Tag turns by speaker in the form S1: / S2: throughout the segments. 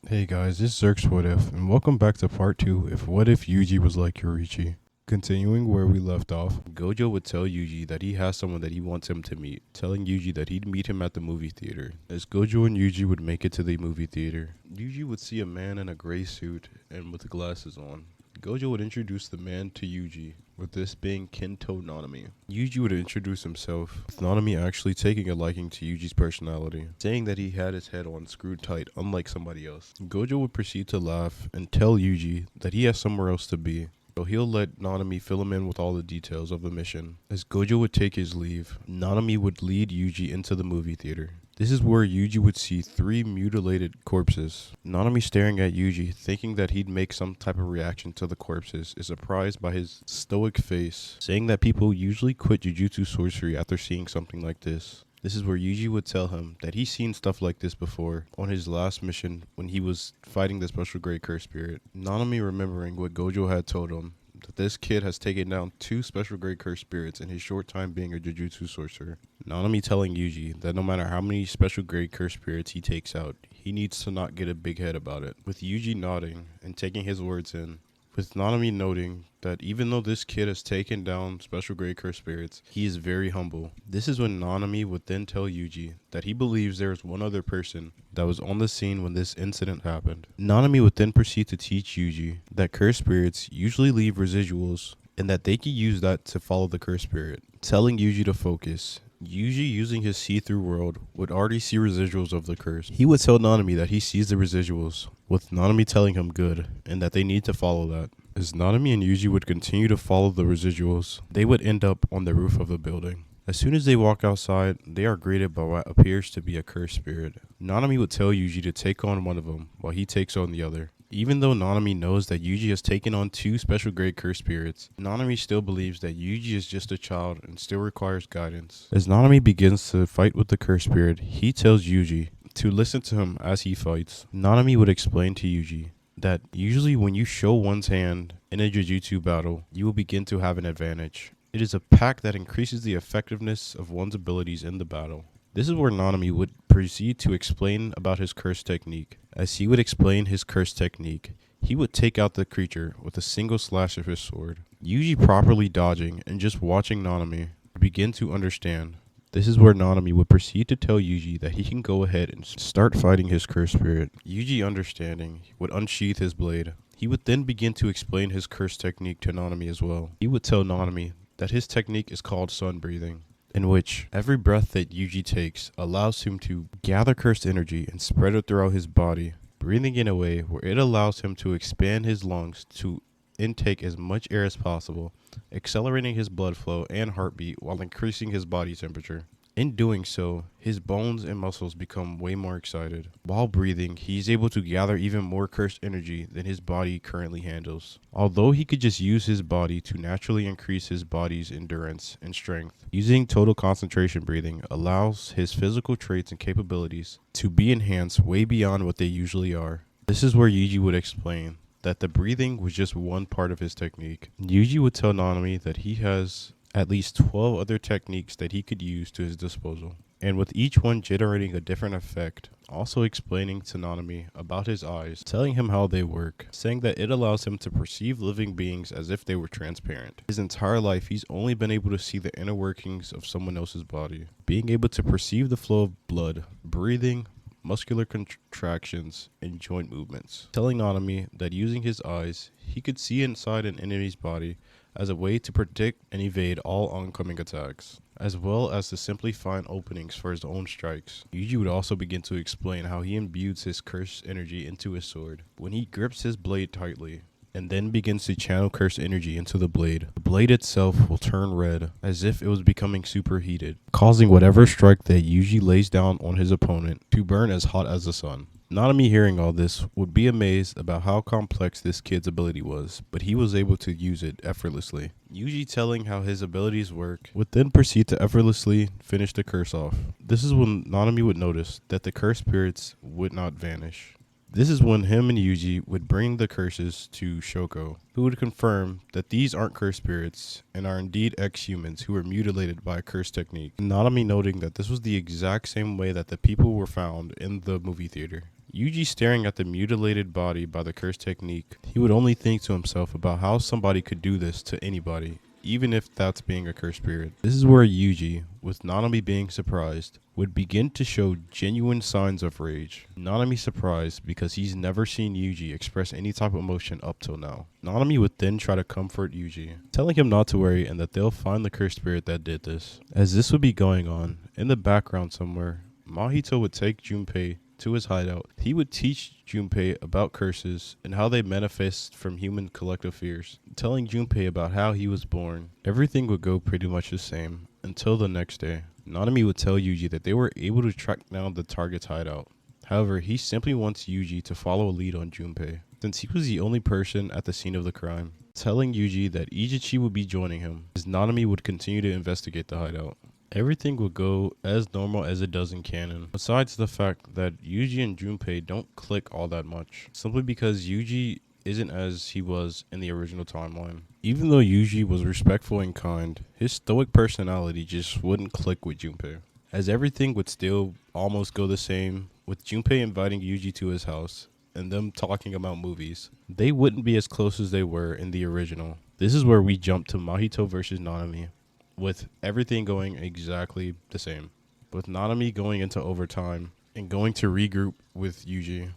S1: Hey guys, this is Zerk's What If, and welcome back to part 2 if What If Yuji was like Yoriichi. Continuing where we left off, Gojo would tell Yuji that he has someone that he wants him to meet, telling Yuji that he'd meet him at the movie theater. As Gojo and Yuji would make it to the movie theater, Yuji would see a man in a gray suit and with glasses on. Gojo would introduce the man to Yuji, with this being Kento Nanami. Yuji would introduce himself, with Nanami actually taking a liking to Yuji's personality, saying that he had his head on screwed tight unlike somebody else. Gojo would proceed to laugh and tell Yuji that he has somewhere else to be, so he'll let Nanami fill him in with all the details of the mission. As Gojo would take his leave, Nanami would lead Yuji into the movie theater. This is where Yuji would see 3 mutilated corpses. Nanami staring at Yuji, thinking that he'd make some type of reaction to the corpses, is surprised by his stoic face, saying that people usually quit jujutsu sorcery after seeing something like this. This is where Yuji would tell him that he's seen stuff like this before on his last mission when he was fighting the special grade curse spirit. Nanami, remembering what Gojo had told him, that this kid has taken down 2 special grade curse spirits in his short time being a jujutsu sorcerer. Nanami telling Yuji that no matter how many special grade curse spirits he takes out, he needs to not get a big head about it. With Yuji nodding and taking his words in, with Nanami noting that even though this kid has taken down special grade curse spirits, he is very humble. This is when Nanami would then tell Yuji that he believes there is one other person that was on the scene when this incident happened. Nanami would then proceed to teach Yuji that curse spirits usually leave residuals and that they can use that to follow the curse spirit, telling Yuji to focus. Yuji, using his see-through world, would already see residuals of the curse. He would tell Nanami that he sees the residuals, with Nanami telling him good, and that they need to follow that. As Nanami and Yuji would continue to follow the residuals, they would end up on the roof of the building. As soon as they walk outside, they are greeted by what appears to be a cursed spirit. Nanami would tell Yuji to take on one of them, while he takes on the other. Even though Nanami knows that Yuji has taken on 2 special grade curse spirits, Nanami still believes that Yuji is just a child and still requires guidance. As Nanami begins to fight with the curse spirit, he tells Yuji to listen to him as he fights. Nanami would explain to Yuji that usually when you show one's hand in a jujutsu battle, you will begin to have an advantage. It is a pact that increases the effectiveness of one's abilities in the battle. This is where Nanami would proceed to explain about his curse technique. As he would explain his curse technique, he would take out the creature with a single slash of his sword. Yuji, properly dodging and just watching Nanami, would begin to understand. This is where Nanami would proceed to tell Yuji that he can go ahead and start fighting his curse spirit. Yuji, understanding, would unsheath his blade. He would then begin to explain his curse technique to Nanami as well. He would tell Nanami that his technique is called sun breathing, in which every breath that Yuji takes allows him to gather cursed energy and spread it throughout his body, breathing in a way where it allows him to expand his lungs to intake as much air as possible, accelerating his blood flow and heartbeat while increasing his body temperature. In doing so, his bones and muscles become way more excited. While breathing, he's able to gather even more cursed energy than his body currently handles. Although he could just use his body to naturally increase his body's endurance and strength, using total concentration breathing allows his physical traits and capabilities to be enhanced way beyond what they usually are. This is where Yuji would explain that the breathing was just one part of his technique. Yuji would tell Nanami that he has at least 12 other techniques that he could use to his disposal, and with each one generating a different effect, also explaining to Nanami about his eyes, telling him how they work, saying that it allows him to perceive living beings as if they were transparent. His entire life, he's only been able to see the inner workings of someone else's body, being able to perceive the flow of blood, breathing, muscular contractions, and joint movements, telling Nanami that using his eyes, he could see inside an enemy's body as a way to predict and evade all oncoming attacks, as well as to simply find openings for his own strikes. Yuji would also begin to explain how he imbues his curse energy into his sword when he grips his blade tightly, and then begins to channel curse energy into the blade. The blade itself will turn red, as if it was becoming superheated, causing whatever strike that Yuji lays down on his opponent to burn as hot as the sun. Nanami, hearing all this, would be amazed about how complex this kid's ability was, but he was able to use it effortlessly. Yuji, telling how his abilities work, would then proceed to effortlessly finish the curse off. This is when Nanami would notice that the cursed spirits would not vanish. This is when him and Yuji would bring the curses to Shoko, who would confirm that these aren't cursed spirits and are indeed ex-humans who were mutilated by a curse technique. Nanami noting that this was the exact same way that the people were found in the movie theater. Yuji staring at the mutilated body by the curse technique, he would only think to himself about how somebody could do this to anybody, even if that's being a cursed spirit. This is where Yuji, with Nanami being surprised, would begin to show genuine signs of rage. Nanami surprised because he's never seen Yuji express any type of emotion up till now. Nanami would then try to comfort Yuji, telling him not to worry and that they'll find the cursed spirit that did this. As this would be going on, in the background somewhere, Mahito would take Junpei to his hideout. He would teach Junpei about curses and how they manifest from human collective fears, telling Junpei about how he was born. Everything would go pretty much the same until the next day. Nanami would tell Yuji that they were able to track down the target's hideout. However, he simply wants Yuji to follow a lead on Junpei, since he was the only person at the scene of the crime, telling Yuji that Ichichi would be joining him, as Nanami would continue to investigate the hideout. Everything would go as normal as it does in canon, besides the fact that Yuji and Junpei don't click all that much, simply because Yuji isn't as he was in the original timeline. Even though Yuji was respectful and kind, his stoic personality just wouldn't click with Junpei, as everything would still almost go the same, with Junpei inviting Yuji to his house and them talking about movies. They wouldn't be as close as they were in the original. This is where we jump to Mahito versus Nanami, with everything going exactly the same, with Nanami going into overtime and going to regroup with Yuji.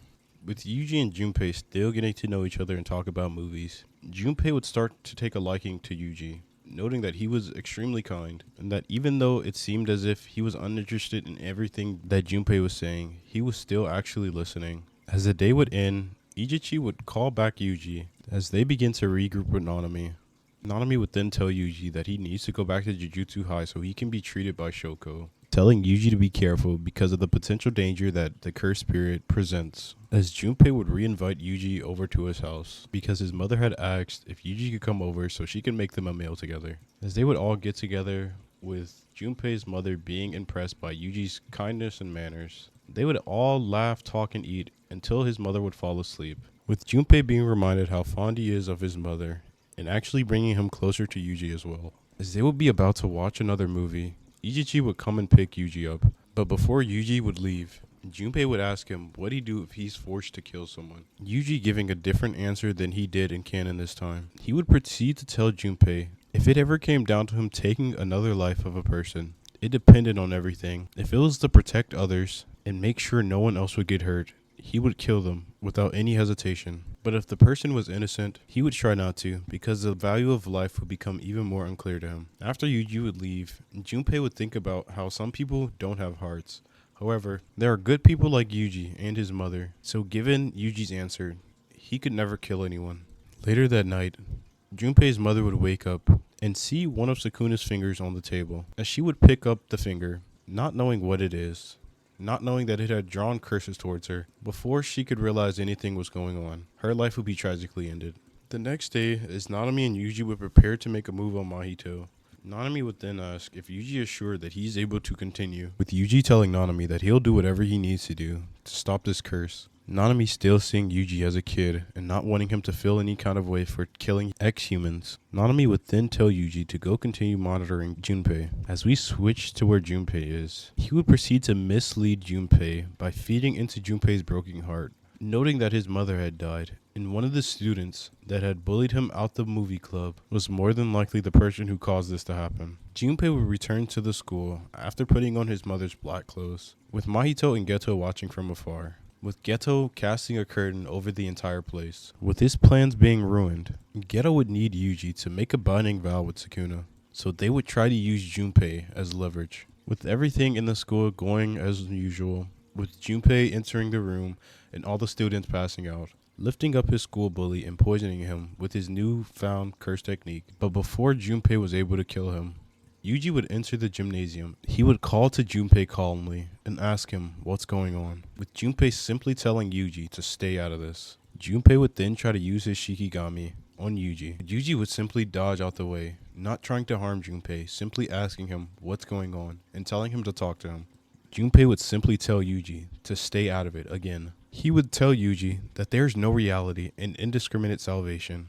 S1: With Yuji and Junpei still getting to know each other and talk about movies, Junpei would start to take a liking to Yuji, noting that he was extremely kind, and that even though it seemed as if he was uninterested in everything that Junpei was saying, he was still actually listening. As the day would end, Ichichi would call back Yuji as they begin to regroup with Nanami. Nanami would then tell Yuji that he needs to go back to Jujutsu High so he can be treated by Shoko, telling Yuji to be careful because of the potential danger that the cursed spirit presents. As Junpei would re-invite Yuji over to his house because his mother had asked if Yuji could come over so she could make them a meal together. As they would all get together, with Junpei's mother being impressed by Yuji's kindness and manners, they would all laugh, talk, and eat until his mother would fall asleep, with Junpei being reminded how fond he is of his mother and actually bringing him closer to Yuji as well. As they would be about to watch another movie, Ichichi would come and pick Yuji up, but before Yuji would leave, Junpei would ask him what he'd do if he's forced to kill someone. Yuji giving a different answer than he did in canon this time. He would proceed to tell Junpei if it ever came down to him taking another life of a person, it depended on everything. If it was to protect others and make sure no one else would get hurt, he would kill them without any hesitation. But if the person was innocent, he would try not to, because the value of life would become even more unclear to him. After Yuji would leave, Junpei would think about how some people don't have hearts. However, there are good people like Yuji and his mother, so given Yuji's answer, he could never kill anyone. Later that night, Junpei's mother would wake up and see one of Sukuna's fingers on the table, as she would pick up the finger, not knowing what it is, not knowing that it had drawn curses towards her. Before she could realize anything was going on, her life would be tragically ended. The next day, as Nanami and Yuji would prepare to make a move on Mahito, Nanami would then ask if Yuji is sure that he's able to continue, with Yuji telling Nanami that he'll do whatever he needs to do to stop this curse. Nanami still seeing Yuji as a kid and not wanting him to feel any kind of way for killing ex-humans. Nanami would then tell Yuji to go continue monitoring Junpei. As we switch to where Junpei is, he would proceed to mislead Junpei by feeding into Junpei's broken heart, noting that his mother had died, and one of the students that had bullied him out the movie club was more than likely the person who caused this to happen. Junpei would return to the school after putting on his mother's black clothes, with Mahito and Geto watching from afar, with Geto casting a curtain over the entire place. With his plans being ruined, Geto would need Yuji to make a binding vow with Sukuna, so they would try to use Junpei as leverage. With everything in the school going as usual, with Junpei entering the room and all the students passing out, lifting up his school bully and poisoning him with his newfound curse technique. But before Junpei was able to kill him, Yuji would enter the gymnasium. He would call to Junpei calmly and ask him what's going on, with Junpei simply telling Yuji to stay out of this. Junpei would then try to use his Shikigami on Yuji. Yuji would simply dodge out the way, not trying to harm Junpei, simply asking him what's going on and telling him to talk to him. Junpei would simply tell Yuji to stay out of it again. He would tell Yuji that there's no reality in indiscriminate salvation.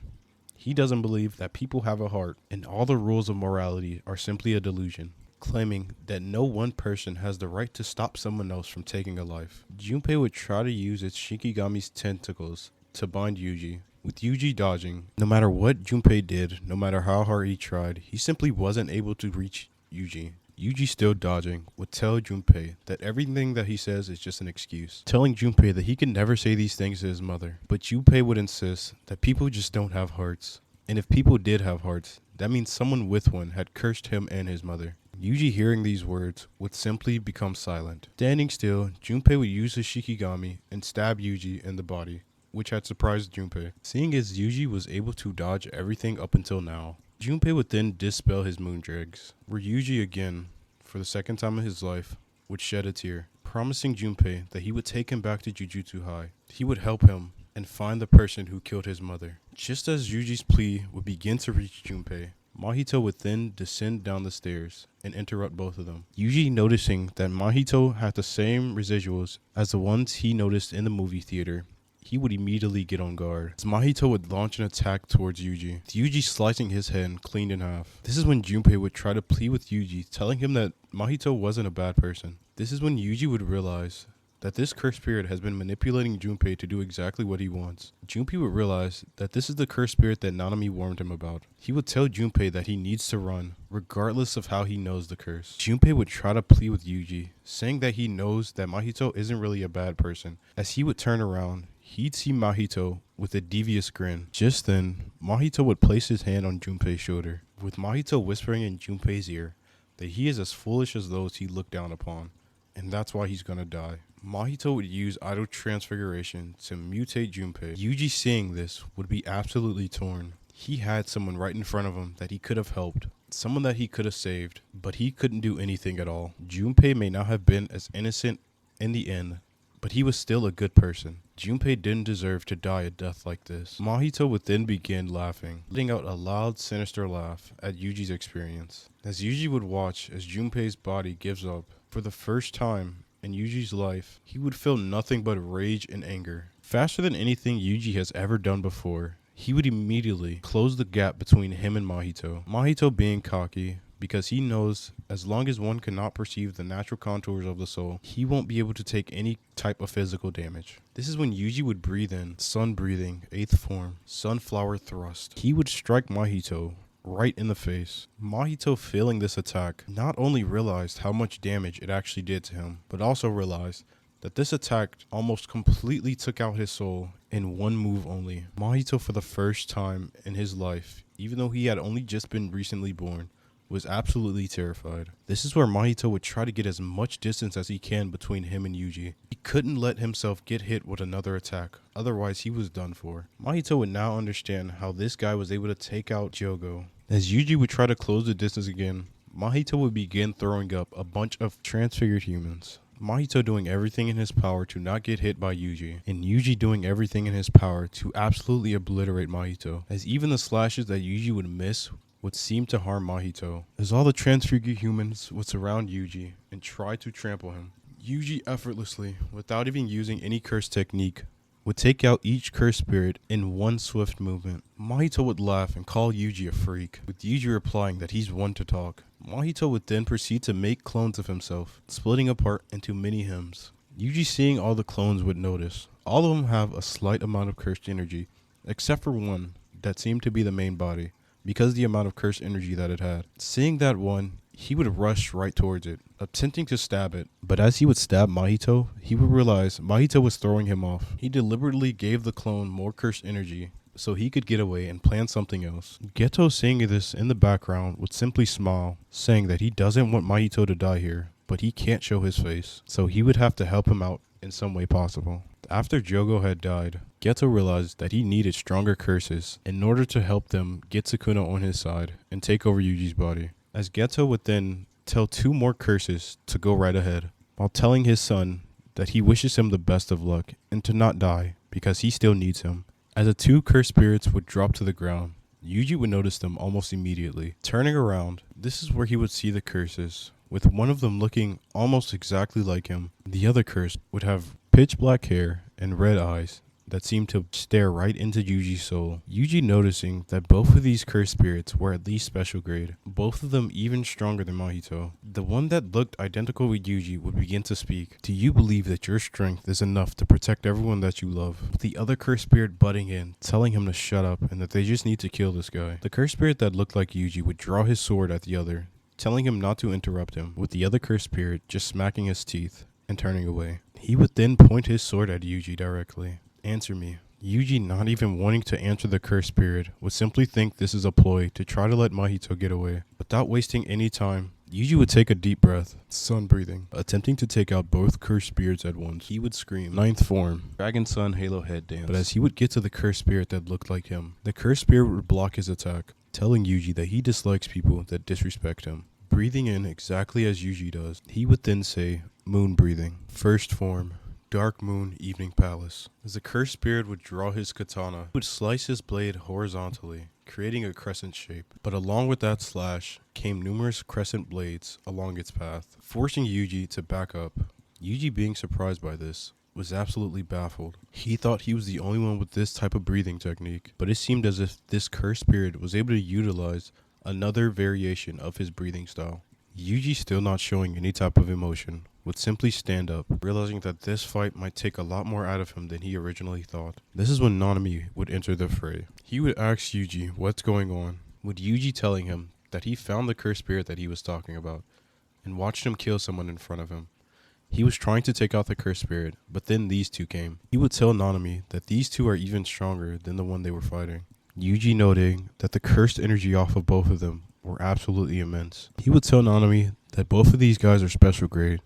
S1: He doesn't believe that people have a heart and all the rules of morality are simply a delusion. claiming that no one person has the right to stop someone else from taking a life. Junpei would try to use its Shikigami's tentacles to bind Yuji, with Yuji dodging. No matter what Junpei did, no matter how hard he tried, he simply wasn't able to reach Yuji. Yuji, still dodging, would tell Junpei that everything that he says is just an excuse, telling Junpei that he can never say these things to his mother. But Junpei would insist that people just don't have hearts. And if people did have hearts, that means someone with one had cursed him and his mother. Yuji, hearing these words, would simply become silent. Standing still, Junpei would use his Shikigami and stab Yuji in the body, which had surprised Junpei. Seeing as Yuji was able to dodge everything up until now, Junpei would then dispel his moon dregs, where Yuji again, for the second time in his life, would shed a tear, promising Junpei that he would take him back to Jujutsu High. He would help him and find the person who killed his mother. Just as Yuji's plea would begin to reach Junpei, Mahito would then descend down the stairs and interrupt both of them. Yuji, noticing that Mahito had the same residuals as the ones he noticed in the movie theater, he would immediately get on guard, as Mahito would launch an attack towards Yuji, with Yuji slicing his head clean in half. This is when Junpei would try to plead with Yuji, telling him that Mahito wasn't a bad person. This is when Yuji would realize that this cursed spirit has been manipulating Junpei to do exactly what he wants. Junpei would realize that this is the cursed spirit that Nanami warned him about. He would tell Junpei that he needs to run, regardless of how he knows the curse. Junpei would try to plead with Yuji, saying that he knows that Mahito isn't really a bad person. As he would turn around, he'd see Mahito with a devious grin. Just then, Mahito would place his hand on Junpei's shoulder, with Mahito whispering in Junpei's ear that he is as foolish as those he looked down upon, and that's why he's gonna die. Mahito would use idol transfiguration to mutate Junpei. Yuji, seeing this, would be absolutely torn. He had someone right in front of him that he could have helped, someone that he could have saved, but he couldn't do anything at all. Junpei may not have been as innocent in the end, but he was still a good person. Junpei didn't deserve to die a death like this. Mahito would then begin laughing, letting out a loud, sinister laugh at Yuji's experience, as Yuji would watch as Junpei's body gives up. For the first time in Yuji's life, he would feel nothing but rage and anger. Faster than anything Yuji has ever done before, he would immediately close the gap between him and Mahito. Mahito being cocky, because he knows as long as one cannot perceive the natural contours of the soul, he won't be able to take any type of physical damage. This is when Yuji would breathe in, sun breathing, 8th form, sunflower thrust. He would strike Mahito right in the face. Mahito, feeling this attack, not only realized how much damage it actually did to him, but also realized that this attack almost completely took out his soul in one move only. Mahito, for the first time in his life, even though he had only just been recently born, was absolutely terrified. This is where Mahito would try to get as much distance as he can between him and Yuji. He couldn't let himself get hit with another attack, otherwise he was done for. Mahito would now understand how this guy was able to take out Jogo. As Yuji would try to close the distance again, Mahito would begin throwing up a bunch of transfigured humans. Mahito doing everything in his power to not get hit by Yuji, and Yuji doing everything in his power to absolutely obliterate Mahito, as even the slashes that Yuji would miss would seem to harm Mahito, as all the transfigured humans would surround Yuji and try to trample him. Yuji effortlessly, without even using any curse technique, would take out each cursed spirit in one swift movement. Mahito would laugh and call Yuji a freak, with Yuji replying that he's one to talk. Mahito would then proceed to make clones of himself, splitting apart into mini hymns. Yuji, seeing all the clones, would notice all of them have a slight amount of cursed energy, except for one that seemed to be the main body, because of the amount of cursed energy that it had. Seeing that one, he would rush right towards it, attempting to stab it. But as he would stab Mahito, he would realize Mahito was throwing him off. He deliberately gave the clone more cursed energy so he could get away and plan something else. Geto, seeing this in the background, would simply smile, saying that he doesn't want Mahito to die here, but he can't show his face, so he would have to help him out in some way possible. After Jogo had died, Geto realized that he needed stronger curses in order to help them get Sukuna on his side and take over Yuji's body. As Geto would then tell 2 more curses to go right ahead, while telling his son that he wishes him the best of luck and to not die because he still needs him. As the 2 cursed spirits would drop to the ground, Yuji would notice them almost immediately. Turning around, this is where he would see the curses, with one of them looking almost exactly like him. The other curse would have pitch black hair and red eyes, that seemed to stare right into Yuji's soul. Yuji, noticing that both of these cursed spirits were at least special grade, both of them even stronger than Mahito. The one that looked identical with Yuji would begin to speak. Do you believe that your strength is enough to protect everyone that you love? With the other cursed spirit butting in, telling him to shut up and that they just need to kill this guy. The cursed spirit that looked like Yuji would draw his sword at the other, telling him not to interrupt him, with the other cursed spirit just smacking his teeth and turning away. He would then point his sword at Yuji directly. Answer me. Yuji, not even wanting to answer the cursed spirit, would simply think this is a ploy to try to let Mahito get away. Without wasting any time, Yuji would take a deep breath, sun breathing, attempting to take out both cursed spirits at once. He would scream, ninth form, Dragon Sun Halo Head Dance. But as he would get to the cursed spirit that looked like him, the cursed spirit would block his attack, telling Yuji that he dislikes people that disrespect him. Breathing in exactly as Yuji does, he would then say, moon breathing, first form, Dark Moon Evening Palace. As the cursed spirit would draw his katana, he would slice his blade horizontally, creating a crescent shape. But along with that slash came numerous crescent blades along its path, forcing Yuji to back up. Yuji, being surprised by this, was absolutely baffled. He thought he was the only one with this type of breathing technique, but it seemed as if this cursed spirit was able to utilize another variation of his breathing style. Yuji, still not showing any type of emotion, would simply stand up, realizing that this fight might take a lot more out of him than he originally thought. This is when Nanami would enter the fray. He would ask Yuji what's going on, with Yuji telling him that he found the cursed spirit that he was talking about, and watched him kill someone in front of him. He was trying to take out the cursed spirit, but then these two came. He would tell Nanami that these two are even stronger than the one they were fighting. Yuji, noting that the cursed energy off of both of them were absolutely immense. He would tell Nanami that both of these guys are special grade,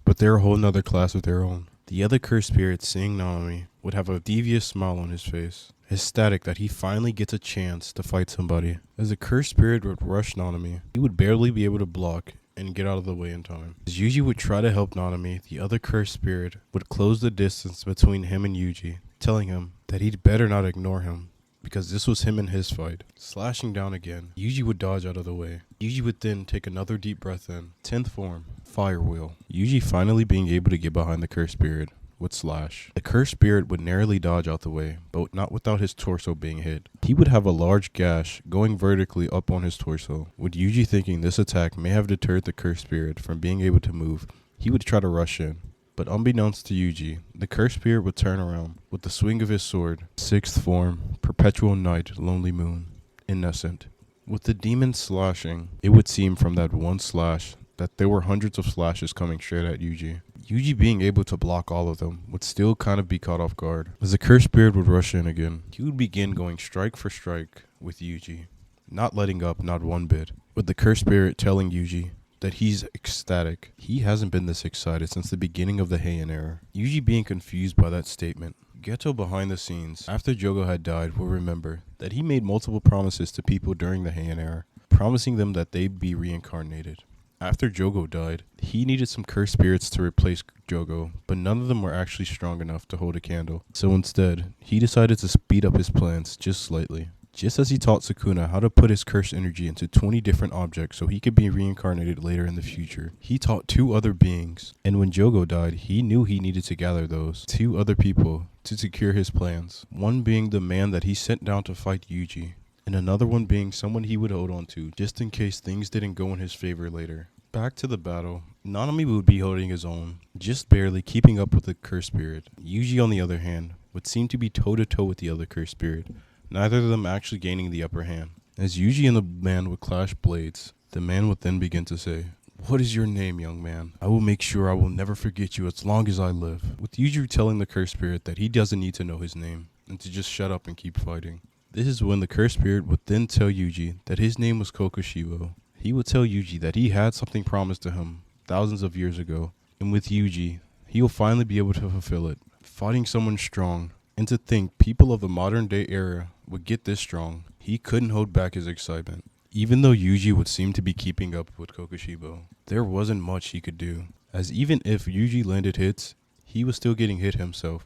S1: but they're a whole nother class of their own. The other cursed spirit, seeing Nanami, would have a devious smile on his face, ecstatic that he finally gets a chance to fight somebody. As the cursed spirit would rush Nanami, he would barely be able to block and get out of the way in time. As Yuji would try to help Nanami, the other cursed spirit would close the distance between him and Yuji, telling him that he'd better not ignore him, because this was him and his fight. Slashing down again, Yuji would dodge out of the way. Yuji would then take another deep breath in. 10th form, Fire Wheel. Yuji finally being able to get behind the cursed spirit would slash. The cursed spirit would narrowly dodge out the way, but not without his torso being hit. He would have a large gash going vertically up on his torso. With Yuji thinking this attack may have deterred the cursed spirit from being able to move, he would try to rush in. But unbeknownst to Yuji, the cursed spirit would turn around with the swing of his sword. 6th form, Perpetual Night, Lonely Moon, Innocent. With the demon slashing, it would seem from that one slash that there were hundreds of slashes coming straight at Yuji. Yuji, being able to block all of them, would still kind of be caught off guard. As the cursed spirit would rush in again, he would begin going strike for strike with Yuji, not letting up not one bit, with the cursed spirit telling Yuji that he's ecstatic. He hasn't been this excited since the beginning of the Heian era. Yuji, being confused by that statement. Geto, behind the scenes, after Jogo had died, will remember that he made multiple promises to people during the Heian era, promising them that they'd be reincarnated. After Jogo died, he needed some cursed spirits to replace Jogo, but none of them were actually strong enough to hold a candle. So instead, he decided to speed up his plans just slightly. Just as he taught Sukuna how to put his cursed energy into 20 different objects so he could be reincarnated later in the future, he taught 2 other beings, and when Jogo died, he knew he needed to gather those 2 other people to secure his plans. One being the man that he sent down to fight Yuji, and another one being someone he would hold on to just in case things didn't go in his favor later. Back to the battle, Nanami would be holding his own, just barely keeping up with the cursed spirit. Yuji, on the other hand, would seem to be toe-to-toe with the other cursed spirit, neither of them actually gaining the upper hand. As Yuji and the man would clash blades, the man would then begin to say, "What is your name, young man? I will make sure I will never forget you as long as I live." With Yuji telling the cursed spirit that he doesn't need to know his name, and to just shut up and keep fighting. This is when the cursed spirit would then tell Yuji that his name was Kokushibo. He would tell Yuji that he had something promised to him thousands of years ago, and with Yuji, he will finally be able to fulfill it, fighting someone strong. And to think people of the modern day era would get this strong, he couldn't hold back his excitement. Even though Yuji would seem to be keeping up with Kokushibo, there wasn't much he could do, as even if Yuji landed hits, he was still getting hit himself.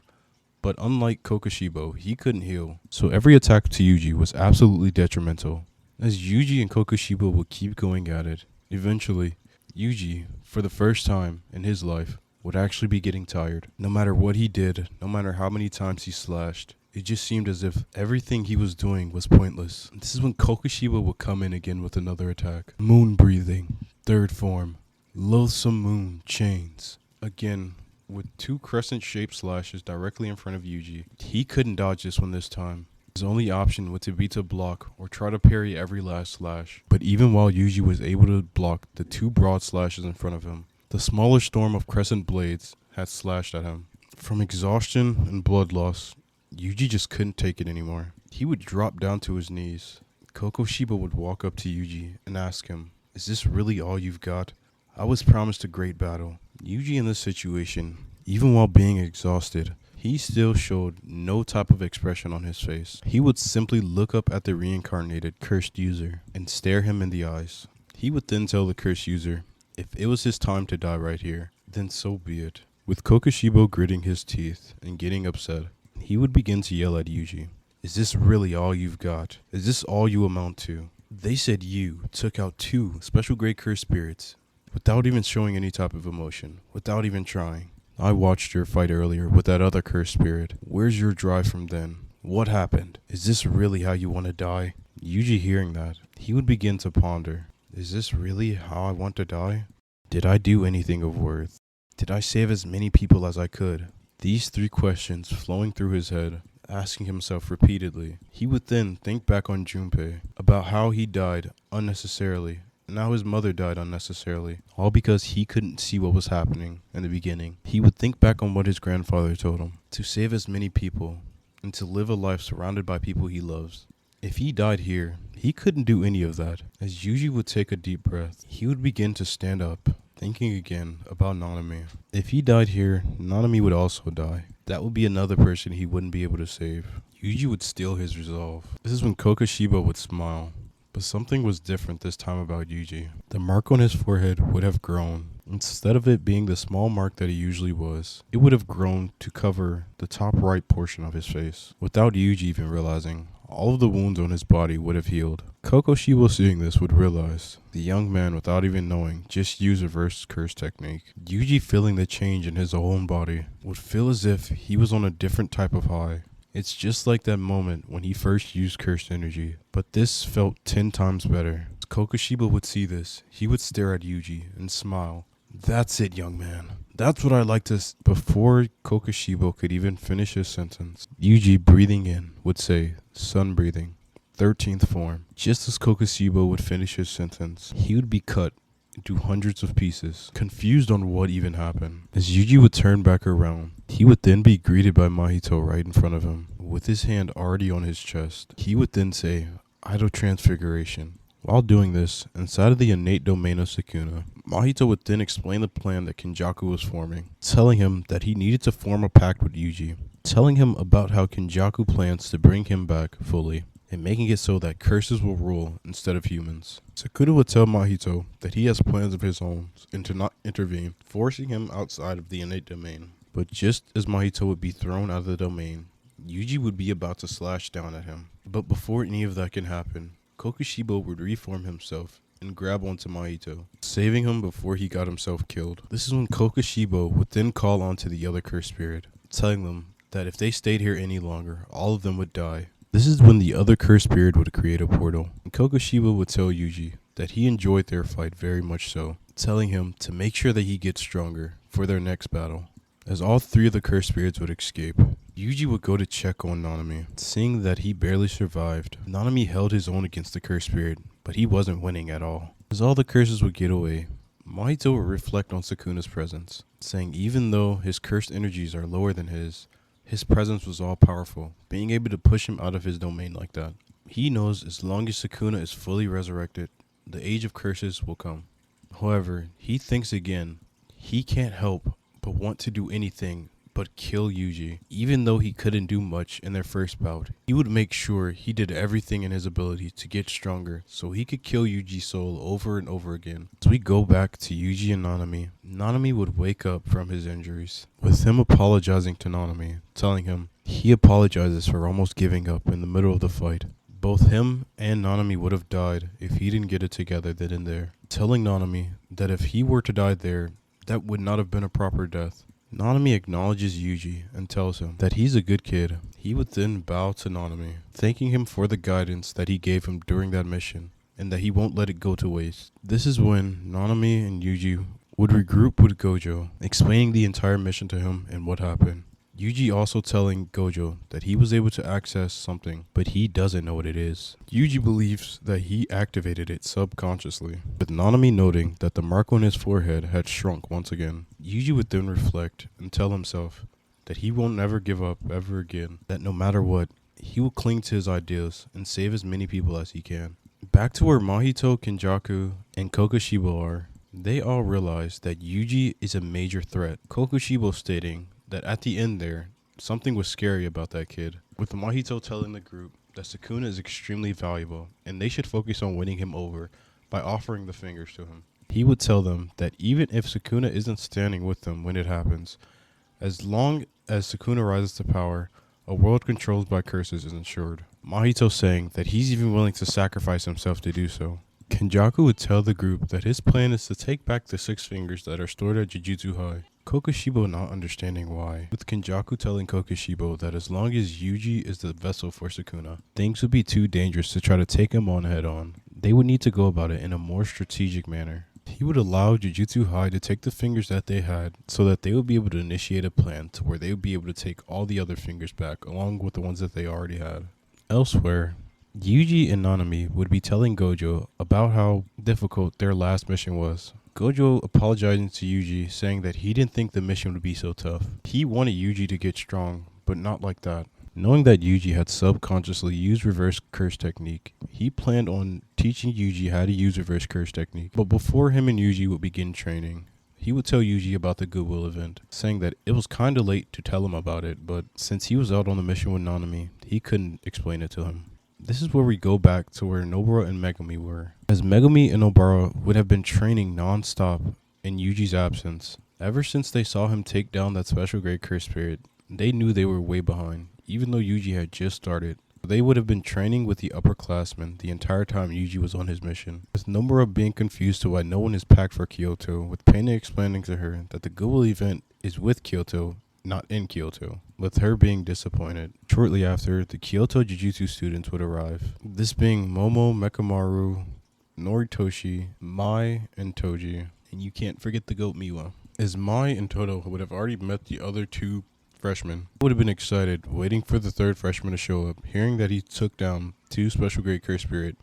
S1: But unlike Kokushibo, he couldn't heal, so every attack to Yuji was absolutely detrimental. As Yuji and Kokushibo would keep going at it, eventually, Yuji, for the first time in his life, would actually be getting tired. No matter what he did, no matter how many times he slashed, it just seemed as if everything he was doing was pointless. This is when Kokushiba would come in again with another attack. Moon breathing, third form, loathsome moon, chains. Again, with 2 crescent-shaped slashes directly in front of Yuji. He couldn't dodge this one this time. His only option would be to block or try to parry every last slash. But even while Yuji was able to block the 2 broad slashes in front of him, the smaller storm of crescent blades had slashed at him. From exhaustion and blood loss, Yuji just couldn't take it anymore. He would drop down to his knees. Kokushiba would walk up to Yuji and ask him, "Is this really all you've got? I was promised a great battle." Yuji in this situation, even while being exhausted, he still showed no type of expression on his face. He would simply look up at the reincarnated cursed user and stare him in the eyes. He would then tell the cursed user, if it was his time to die right here, then so be it. With Kokushiba gritting his teeth and getting upset, he would begin to yell at Yuji, "Is this really all you've got? Is this all you amount to? They said you took out 2 special grade cursed spirits without even showing any type of emotion, without even trying. I watched your fight earlier with that other cursed spirit. Where's your drive from then? What happened? Is this really how you want to die?" Yuji hearing that, he would begin to ponder, is this really how I want to die? Did I do anything of worth? Did I save as many people as I could? These 3 questions flowing through his head, asking himself repeatedly. He would then think back on Junpei, about how he died unnecessarily, and how his mother died unnecessarily, all because he couldn't see what was happening in the beginning. He would think back on what his grandfather told him, to save as many people, and to live a life surrounded by people he loves. If he died here, he couldn't do any of that. As Yuji would take a deep breath, he would begin to stand up, thinking again about Nanami. If he died here, Nanami would also die. That would be another person he wouldn't be able to save. Yuji would steal his resolve. This is when Kokushiba would smile. But something was different this time about Yuji. The mark on his forehead would have grown. Instead of it being the small mark that it usually was, it would have grown to cover the top right portion of his face. Without Yuji even realizing, all of the wounds on his body would have healed. Kokushiba seeing this would realize the young man, without even knowing, just used reverse curse technique. Yuji feeling the change in his own body would feel as if he was on a different type of high. It's just like that moment when he first used cursed energy, but this felt 10 times better. As Kokushiba would see this, he would stare at Yuji and smile. "That's it, young man. That's what I like to Before Kokushiba could even finish his sentence, Yuji, breathing in, would say, "Sun breathing, 13th form." Just as Kokushiba would finish his sentence, he would be cut into hundreds of pieces, confused on what even happened. As Yuji would turn back around, he would then be greeted by Mahito right in front of him, with his hand already on his chest. He would then say, "Idle transfiguration." While doing this, inside of the innate domain of Sukuna, Mahito would then explain the plan that Kenjaku was forming, telling him that he needed to form a pact with Yuji, telling him about how Kenjaku plans to bring him back fully, and making it so that curses will rule instead of humans. Sukuna would tell Mahito that he has plans of his own and to not intervene, forcing him outside of the innate domain. But just as Mahito would be thrown out of the domain, Yuji would be about to slash down at him. But before any of that can happen, Kokushiba would reform himself and grab onto Mahito, saving him before he got himself killed. This is when Kokushiba would then call onto the other cursed spirit, telling them that if they stayed here any longer, all of them would die. This is when the other cursed spirit would create a portal, and Kokushiba would tell Yuji that he enjoyed their fight very much so, telling him to make sure that he gets stronger for their next battle. As all 3 of the cursed spirits would escape, Yuji would go to check on Nanami. Seeing that he barely survived, Nanami held his own against the cursed spirit, but he wasn't winning at all. As all the curses would get away, Mahito would reflect on Sukuna's presence, saying even though his cursed energies are lower than his presence was all powerful, being able to push him out of his domain like that. He knows as long as Sukuna is fully resurrected, the age of curses will come. However, he thinks again, he can't help but want to do anything but kill Yuji. Even though he couldn't do much in their first bout, he would make sure he did everything in his ability to get stronger so he could kill Yuji's soul over and over again. As we go back to Yuji and Nanami, Nanami would wake up from his injuries, with him apologizing to Nanami, telling him he apologizes for almost giving up in the middle of the fight. Both him and Nanami would have died if he didn't get it together then and there, telling Nanami that if he were to die there, that would not have been a proper death. Nanami acknowledges Yuji and tells him that he's a good kid. He would then bow to Nanami, thanking him for the guidance that he gave him during that mission, and that he won't let it go to waste. This is when Nanami and Yuji would regroup with Gojo, explaining the entire mission to him and what happened. Yuji also telling Gojo that he was able to access something, but he doesn't know what it is. Yuji believes that he activated it subconsciously, with Nanami noting that the mark on his forehead had shrunk once again. Yuji would then reflect and tell himself that he will never give up ever again, that no matter what, he will cling to his ideals and save as many people as he can. Back to where Mahito, Kenjaku, and Kokushibo are, they all realize that Yuji is a major threat, Kokushibo stating that at the end there, something was scary about that kid, with Mahito telling the group that Sukuna is extremely valuable and they should focus on winning him over by offering the fingers to him. He would tell them that even if Sukuna isn't standing with them when it happens, as long as Sukuna rises to power, a world controlled by curses is ensured. Mahito saying that he's even willing to sacrifice himself to do so. Kenjaku would tell the group that his plan is to take back the 6 fingers that are stored at Jujutsu High. Kokushibo not understanding why, with Kenjaku telling Kokushibo that as long as Yuji is the vessel for Sukuna, things would be too dangerous to try to take him on head on. They would need to go about it in a more strategic manner. He would allow Jujutsu High to take the fingers that they had so that they would be able to initiate a plan to where they would be able to take all the other fingers back along with the ones that they already had. Elsewhere, Yuji and Nanami would be telling Gojo about how difficult their last mission was. Gojo apologizing to Yuji, saying that he didn't think the mission would be so tough. He wanted Yuji to get strong, but not like that. Knowing that Yuji had subconsciously used reverse curse technique, he planned on teaching Yuji how to use reverse curse technique. But before him and Yuji would begin training, he would tell Yuji about the Goodwill event, saying that it was kinda late to tell him about it, but since he was out on the mission with Nanami, he couldn't explain it to him. This is where we go back to where Nobara and Megumi were, as Megumi and Nobara would have been training non-stop in Yuji's absence. Ever since they saw him take down that special grade curse spirit, they knew they were way behind, even though Yuji had just started. They would have been training with the upperclassmen the entire time Yuji was on his mission, with Nobara being confused to why no one is packed for Kyoto, with Pena explaining to her that the Goodwill event is with Kyoto, not in Kyoto, with her being disappointed. Shortly after, the Kyoto Jujutsu students would arrive, this being Momo, Mekamaru, Noritoshi, Mai, and Toji, and you can't forget the goat Miwa. As Mai and Toto would have already met the other 2 freshmen, would have been excited, waiting for the 3rd freshman to show up, hearing that he took down 2 special grade curse spirit,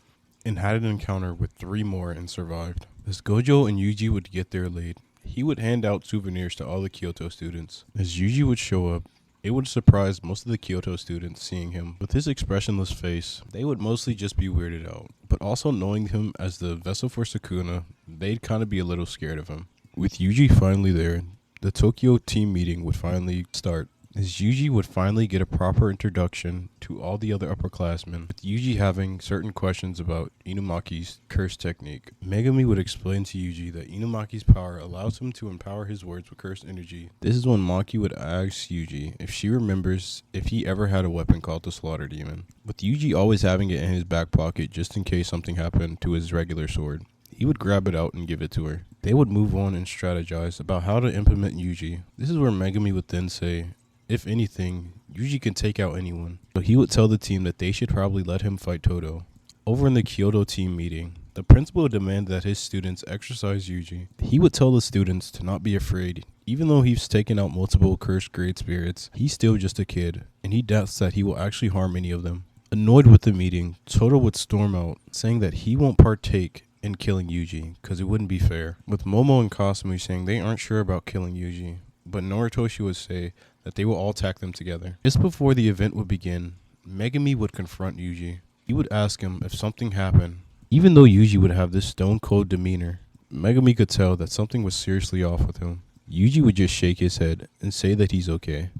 S1: and had an encounter with 3 more and survived. As Gojo and Yuji would get there late, he would hand out souvenirs to all the Kyoto students. As Yuji would show up, it would surprise most of the Kyoto students seeing him. With his expressionless face, they would mostly just be weirded out. But also knowing him as the vessel for Sukuna, they'd kind of be a little scared of him. With Yuji finally there, the Tokyo team meeting would finally start, as Yuji would finally get a proper introduction to all the other upperclassmen, with Yuji having certain questions about Inumaki's curse technique. Megumi would explain to Yuji that Inumaki's power allows him to empower his words with cursed energy. This is when Maki would ask Yuji if she remembers if he ever had a weapon called the Slaughter Demon, with Yuji always having it in his back pocket just in case something happened to his regular sword. He would grab it out and give it to her. They would move on and strategize about how to implement Yuji. This is where Megumi would then say, if anything, Yuji can take out anyone. So he would tell the team that they should probably let him fight Toto. Over in the Kyoto team meeting, the principal would demand that his students exercise Yuji. He would tell the students to not be afraid. Even though he's taken out multiple cursed grade spirits, he's still just a kid, and he doubts that he will actually harm any of them. Annoyed with the meeting, Toto would storm out, saying that he won't partake in killing Yuji, because it wouldn't be fair. With Momo and Kasumi saying they aren't sure about killing Yuji, but Noritoshi would say that they will all attack them together. Just before the event would begin, Megumi would confront Yuji. He would ask him if something happened. Even though Yuji would have this stone-cold demeanor, Megumi could tell that something was seriously off with him. Yuji would just shake his head and say that he's okay,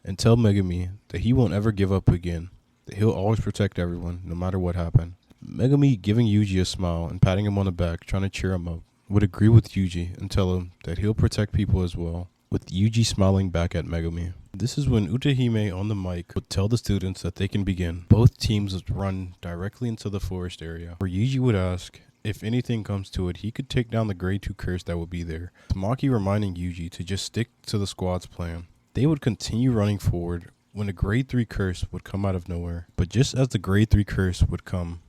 S1: and tell Megumi that he won't ever give up again, that he'll always protect everyone, no matter what happened. Megumi, giving Yuji a smile and patting him on the back, trying to cheer him up, would agree with Yuji and tell him that he'll protect people as well, with Yuji smiling back at Megumi. This is when Utahime on the mic would tell the students that they can begin. Both teams would run directly into the forest area, where Yuji would ask if anything comes to it, he could take down the grade 2 curse that would be there. Maki reminding Yuji to just stick to the squad's plan. They would continue running forward when a grade 3 curse would come out of nowhere. But just as the grade 3 curse would come,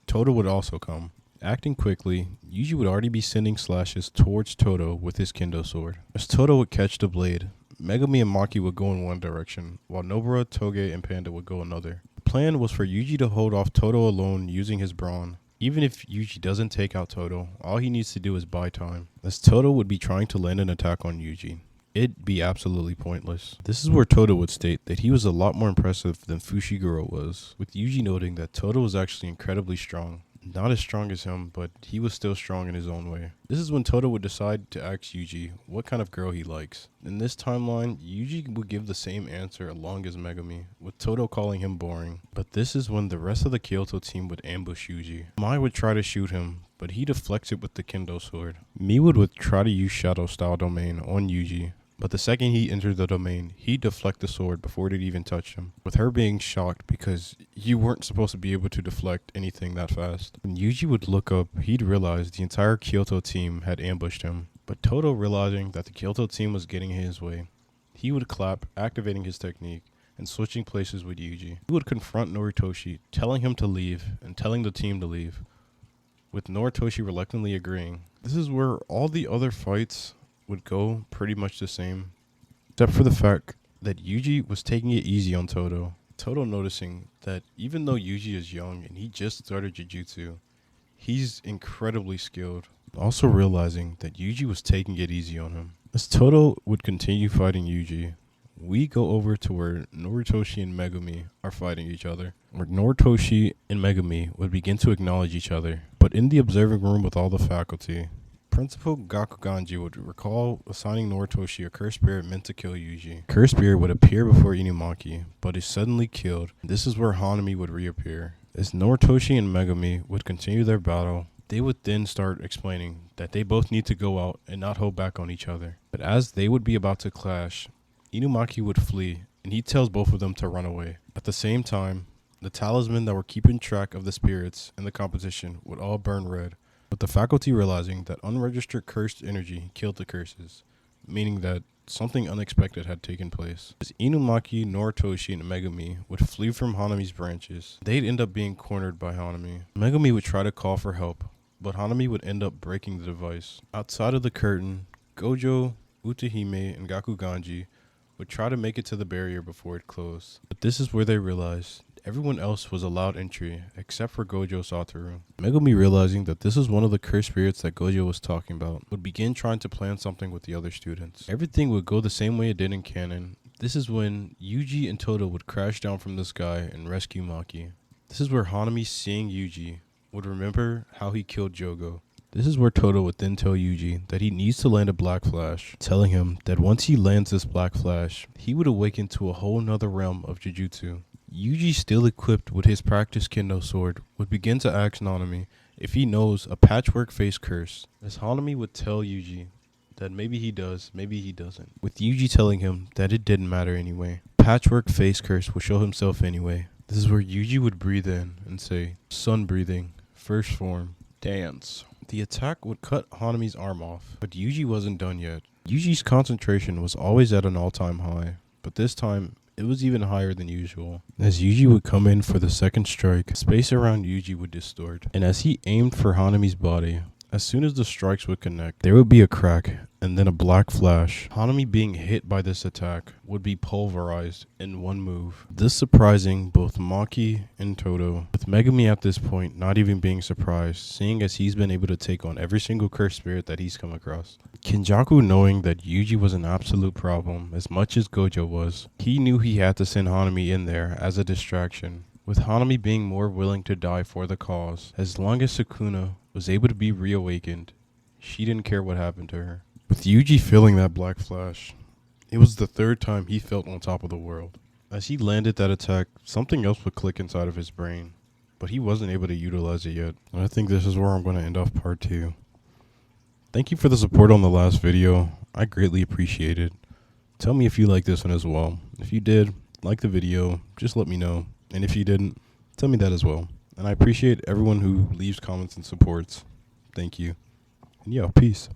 S1: Todo would also come. Acting quickly, Yuji would already be sending slashes towards Todo with his kendo sword. As Todo would catch the blade, Megumi and Maki would go in one direction, while Nobara, Toge, and Panda would go another. The plan was for Yuji to hold off Todo alone using his brawn. Even if Yuji doesn't take out Todo, all he needs to do is buy time, as Todo would be trying to land an attack on Yuji. It'd be absolutely pointless. This is where Todo would state that he was a lot more impressive than Fushiguro was, with Yuji noting that Todo was actually incredibly strong. Not as strong as him, but he was still strong in his own way. This is when Todo would decide to ask Yuji what kind of girl he likes. In this timeline, Yuji would give the same answer along as Megumi, with Todo calling him boring. But this is when the rest of the Kyoto team would ambush Yuji. Mai would try to shoot him, but he deflects it with the kendo sword. Miwood would try to use Shadow Style Domain on Yuji, but the second he entered the domain, he'd deflect the sword before it even touched him, with her being shocked because you weren't supposed to be able to deflect anything that fast. When Yuji would look up, he'd realize the entire Kyoto team had ambushed him, but Todo, realizing that the Kyoto team was getting in his way, he would clap, activating his technique and switching places with Yuji. He would confront Noritoshi, telling him to leave and telling the team to leave, with Noritoshi reluctantly agreeing. This is where all the other fights would go pretty much the same, except for the fact that Yuji was taking it easy on Todo. Todo noticing that even though Yuji is young and he just started Jujutsu, he's incredibly skilled. Also realizing that Yuji was taking it easy on him. As Todo would continue fighting Yuji, we go over to where Noritoshi and Megumi are fighting each other, where Noritoshi and Megumi would begin to acknowledge each other. But in the observing room with all the faculty, Principal Gakuganji would recall assigning Noritoshi a cursed spirit meant to kill Yuji. Cursed spirit would appear before Inumaki, but is suddenly killed. This is where Hanami would reappear. As Noritoshi and Megumi would continue their battle, they would then start explaining that they both need to go out and not hold back on each other. But as they would be about to clash, Inumaki would flee, and he tells both of them to run away. At the same time, the talisman that were keeping track of the spirits in the competition would all burn red, with the faculty realizing that unregistered cursed energy killed the curses, meaning that something unexpected had taken place. As Inumaki, Noritoshi, and Megumi would flee from Hanami's branches, they'd end up being cornered by Hanami. Megumi would try to call for help, but Hanami would end up breaking the device. Outside of the curtain, Gojo, Utahime, and Gakuganji would try to make it to the barrier before it closed. But this is where they realized everyone else was allowed entry except for Gojo Satoru. Megumi, realizing that this is one of the cursed spirits that Gojo was talking about, would begin trying to plan something with the other students. Everything would go the same way it did in canon. This is when Yuji and Todo would crash down from the sky and rescue Maki. This is where Hanami, seeing Yuji, would remember how he killed Jogo. This is where Todo would then tell Yuji that he needs to land a Black Flash, telling him that once he lands this Black Flash, he would awaken to a whole nother realm of Jujutsu. Yuji, still equipped with his practice kendo sword, would begin to ask Nanami if he knows a patchwork face curse, as Hanami would tell Yuji that maybe he does, maybe he doesn't, with Yuji telling him that it didn't matter anyway. Patchwork face curse will show himself anyway. This is where Yuji would breathe in and say, "Sun breathing, first form, dance." The attack would cut Hanami's arm off, but Yuji wasn't done yet. Yuji's concentration was always at an all-time high, but this time it was even higher than usual. As Yuji would come in for the second strike, space around Yuji would distort, and as he aimed for Hanami's body, as soon as the strikes would connect, there would be a crack and then a black flash. Hanami, being hit by this attack, would be pulverized in one move, this surprising both Maki and Todo, with Megumi at this point not even being surprised, seeing as he's been able to take on every single cursed spirit that he's come across. Kinjaku, knowing that Yuji was an absolute problem as much as Gojo was, he knew he had to send Hanami in there as a distraction, with Hanami being more willing to die for the cause. As long as Sukuna was able to be reawakened, she didn't care what happened to her. With Yuji feeling that black flash, it was the third time he felt on top of the world. As he landed that attack, something else would click inside of his brain, but he wasn't able to utilize it yet. And I think this is where I'm going to end off part 2. Thank you for the support on the last video. I greatly appreciate it. Tell me if you like this one as well. If you did, like the video, just let me know. And if you didn't, tell me that as well. And I appreciate everyone who leaves comments and supports. Thank you. And yeah, peace.